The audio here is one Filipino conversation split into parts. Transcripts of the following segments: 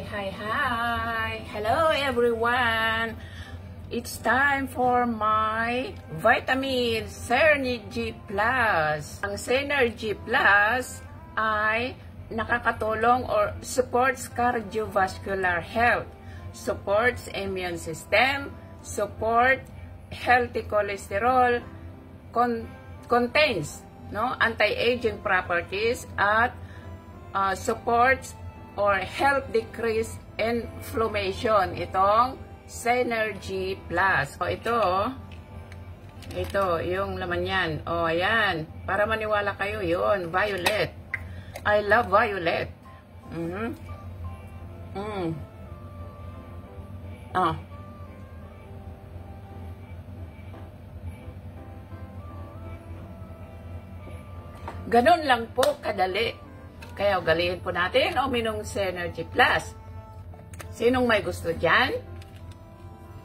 Hi! Hello everyone! It's time for my vitamin Synergy Plus. Ang Synergy Plus ay nakakatulong or supports cardiovascular health, supports immune system, support healthy cholesterol, contains anti-aging properties at supports or help decrease inflammation. Itong Synergy Plus. O ito yung laman yan. O ayan, para maniwala kayo yun, violet. I love violet. Ganun lang po kadali. Kaya ugaliin po natin o minong Synergy Plus. Sinong may gusto dyan?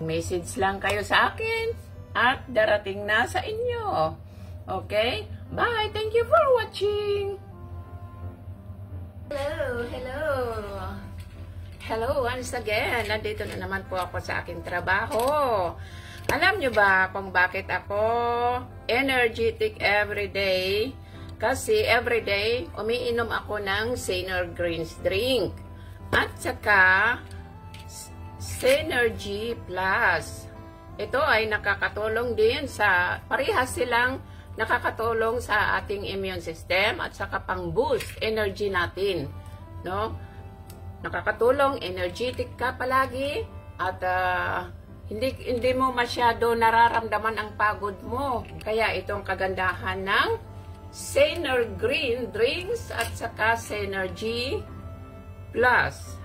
Message lang kayo sa akin at darating na sa inyo. Okay? Bye! Thank you for watching! Hello once again. Nandito na naman po ako sa aking trabaho. Alam nyo ba kung bakit ako energetic everyday? Kasi everyday, umiinom ako ng Syner Greens Drink. At saka, Synergy Plus. Ito ay nakakatulong din sa, parehas silang nakakatulong sa ating immune system at saka pang-boost energy natin. No? Nakakatulong, energetic ka palagi at hindi mo masyado nararamdaman ang pagod mo. Kaya itong kagandahan ng Syner Green Drinks at saka Synergy Plus.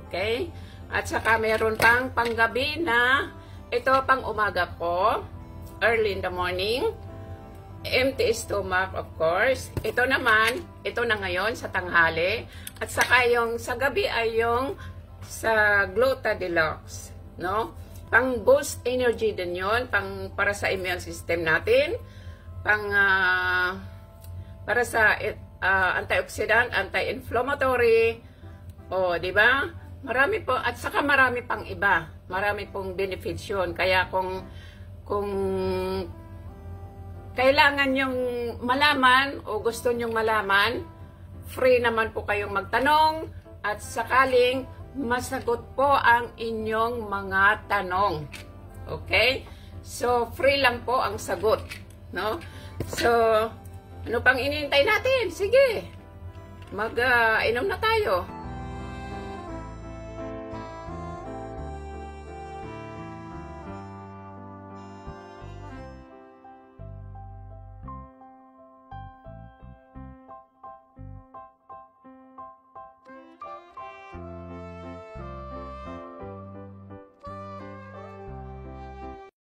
Okay? At saka meron pang panggabi na ito pang umaga ko, early in the morning. Empty stomach, of course. Ito naman, ito na ngayon sa tanghali. At saka yung sa gabi ay yung sa Gluta Deluxe. No? Pang boost energy din yun, para sa immune system natin. Para sa antioxidant, anti-inflammatory, di ba? Marami po, at saka marami pang iba. Marami pong benefits yun. Kaya kung kailangan yung malaman o gusto nyong malaman, free naman po kayong magtanong at sakaling masagot po ang inyong mga tanong. Okay? So, free lang po ang sagot. No? So, ano pang inintay natin? Sige, mag-inom na tayo.